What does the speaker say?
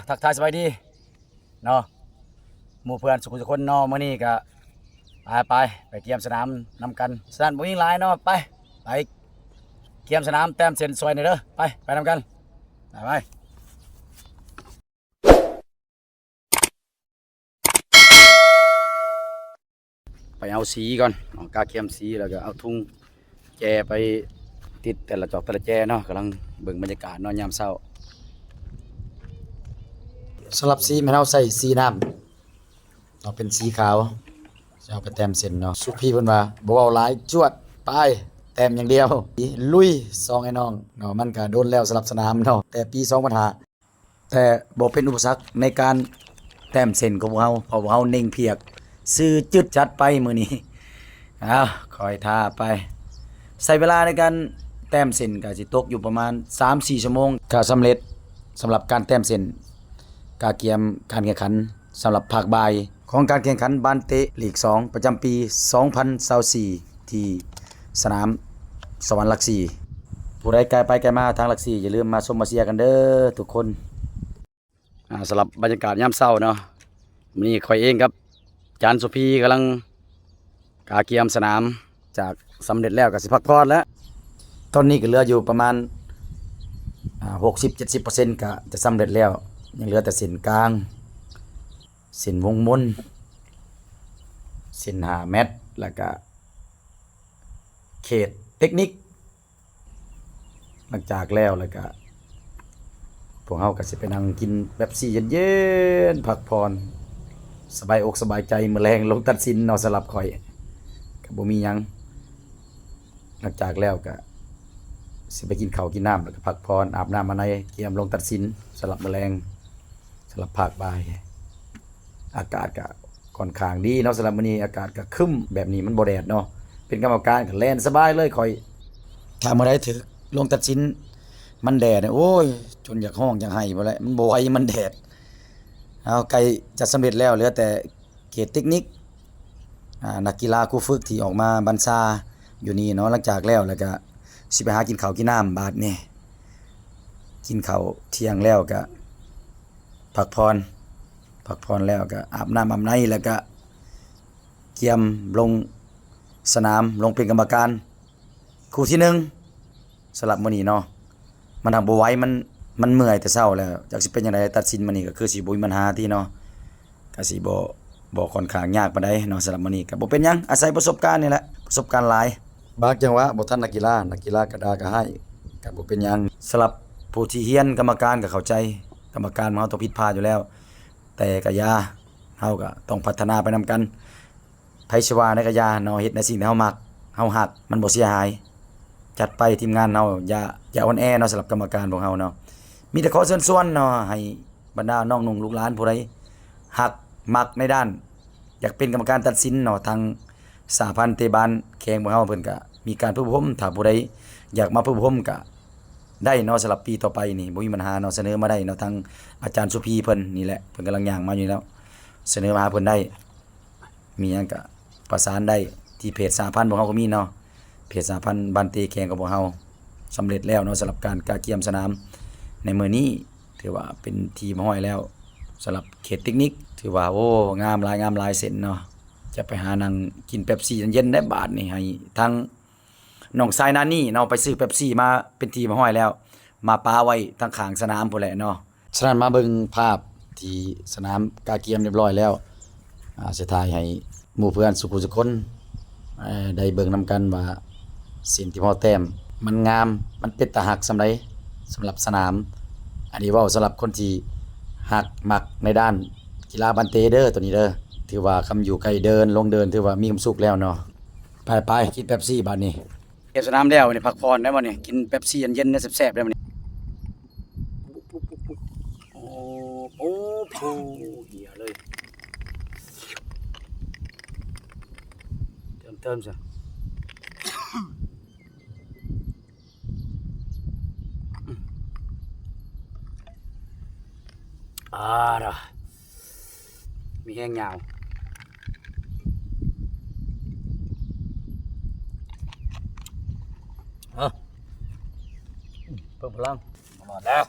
ทักทายสบายดีเนาะหมู่เพื่อนสุขุมสุคนเนาะมื้อนี้ก็ไปเกียมสนามนำกันสนามบ่มีหลายเนาะไปเกียมสนามแต้มเส้นซอยนี่เด้อไปนำกันไปเอาสีก่อนเอากาเกียมสีแล้วก็เอาทุ่งแจไปติดแต่ละจอกแต่ละแจเนาะกำลังเบิ่งบรรยากาศเนาะยามเช้าสำหรับสีมันเอาใส่สีน้ำเอาเป็นสีขาวจะเอาไปแต้มเส้นเนาะสุพี่เพิ่นว่าบ่เว้าหลายจวดไปแต้มอย่างเดียวลุย2ไอ้น้องเนาะมันก็โดนแล้วสำหรับสนามเนาะแต่ปี2005แต่บ่เป็นอุปสรรคในการแต้มเส้นของพวกเฮาเพราะว่าเฮาเน่งเพียกซื้อจึดจัดไปมื้อนี้คอยท่าไปใส่เวลาในการแต้มเส้นก็สิตกอยู่ประมาณ 3-4 ชั่วโมงก็สำเร็จสำหรับการแต้มเส้นกาเกียมการแข่งขันสำหรับภาคบ่ายของการแข่งขันบ้านเตะลีก2ประจำปี2024ที่สนามสวรรค์หลัก4ผู้ใดไกลไปไกลมาทางหลัก4อย่าลืมมาชมมาเชียร์กันเด้อทุกคนสำหรับบรรยากาศยามเช้าเนาะนี่ข่อยเองครับจานสุพีกำลังกาเกียมสนามจากสำเร็จแล้วก็สิพักผ่อนแล้วตอนนี้ก็เหลืออยู่ประมาณ60-70% ก็จะสำเร็จแล้วยังเหลือแต่เส้นกลางเส้นวงมนเส้น5 เมตรแล้วก็เขตเทคนิคหลังจากแล้วก็พวกเฮาก็สิไปนั่งกินเป๊ปซี่เย็นๆพักผ่อนสบายอกสบายใจมื้อแลงลงตัดสินเนาะสำหรับข่อยก็บ่มีหยังหลังจากแล้วก็สิไปกินข้าวกินน้ำแล้วก็พักผ่อนอาบน้ำมาในเตรียมลงตัดสินสำหรับมื้อแลงสำหรับภาคบ่ายอากาศก็ค่อนข้างดีเนาะสำหรับมื้อนี้อากาศก็ครึ้มแบบนี้มันบ่แดดเนาะเป็นกรรมการก็แล่นสบายเลยข่อยถ้ามื้อใดถึกลงตัดสินมันแดดโอ้ยจนอยากห้องอยากไห้บ่แล้วมันบ่ไหวมันแดดเอาไกลจะสำเร็จแล้วเหลือแต่เขตเทคนิคนักกีฬาคู่ฝึกที่ออกมาบัญชาอยู่นี่เนาะหลังจากแล้วก็สิไปหากินข้าวกินน้ำบาดนี่กินข้าวเที่ยงแล้วก็พักผ่อนแล้วก็อาบน้ำอาบในแล้วก็เกียมลงสนามลงเป็นกรรมการคู่ที่1สำหรับมื้อนี้เนาะมันทำบ่ไหวมันเมื่อยแต่เช้าแล้วจักสิเป็นจังไดตัดสินมื้อนี้ก็คือสิบ่มีปัญหาที่เนาะก็สิบ่ค่อนข้างยากปานใดเนาะสำหรับมื้อนี้ก็บ่เป็นหยังอาศัยประสบการณ์นี่แหละประสบการณ์หลายบางจังหวะบ่ทันนักกีฬากระดาก็ให้ก็บ่เป็นหยังสำหรับผู้ที่เฮียนกรรมการก็เข้าใจกรรมการเฮาต้องผิดพลาดอยู่แล้วแต่ก็อย่าเฮาก็ต้องพัฒนาไปนำกันไผสิว่าในก็อย่าเนาะเฮ็ดในสิ่งที่เฮามักเฮาฮักมันบ่เสียหายจัดไปทีมงานเฮาอย่าอ่อนแอเนาะสำหรับกรรมการพวกเฮาเนาะมีแต่ขอเชิญชวนเนาะให้บรรดาน้องนุ่งลูกหลานผู้ใดฮักมักในด้านอยากเป็นกรรมการตัดสินเนาะทางสหพันธ์เตะบานแข่งพวกเฮาเพิ่นก็มีการฝึกอบรมถ้าผู้ใดอยากมาฝึกอบรมก็ได้เนาะสำหรับปีต่อไปนี่บ่มีปัญหาเนาะเสนอมาได้เนาะทางอาจารย์สุพีเพิ่นนี่แหละเพิ่นกำลังย่างมาอยู่แล้วเสนอมาหาเพิ่นได้มีหยังก็ประสานได้ที่เพจสหพันธ์พวกเฮาก็มีเนาะเพจสหพันธ์บ้านเตแข่งกับพวกเฮาสำเร็จแล้วเนาะสำหรับการกาเกียมสนามในมื้อนี้ถือว่าเป็นทีมห้อยแล้วสำหรับเขตเทคนิคถือว่าโอ้งามหลายเส้นเนาะจะไปหานั่งกินเป๊ปซี่เย็นๆได้บาดนี่ให้ทั้งน้องชายนานี่เนาะไปซื้อเป๊ปซี่มาเป็นทีมห้อยแล้วมาปาไว้ทางข้างสนามพุ่นแหละเนาะฉะนั้นมาเบิ่งภาพที่สนามกาเกียมเรียบร้อยแล้วสิถ่ายให้หมู่เพื่อนสุขุสุคนได้เบิ่งนำกันว่าสิ่งที่พ่อแต้มมันงามมันเป็นตาหักสำใดสำหรับสนามอันนี้เว้าสำหรับคนที่หักมักในด้านกีฬาบันเตเด้อตัวนี้เด้อถือว่าคำอยู่ไกลเดินลงเดินถือว่ามีความสุขแล้วเนาะไปกินเป๊ปซี่บัดนี้เก็บสนามแล้วนี่พักผ่อนได้บ่นี่กินเป๊ปซี่เย็นๆได้แซ่บๆได้บ่นี่โอ้เหี้ยเลยเติมซะดะมีแห้งยาวเพิ่มพลังหมดแล้ว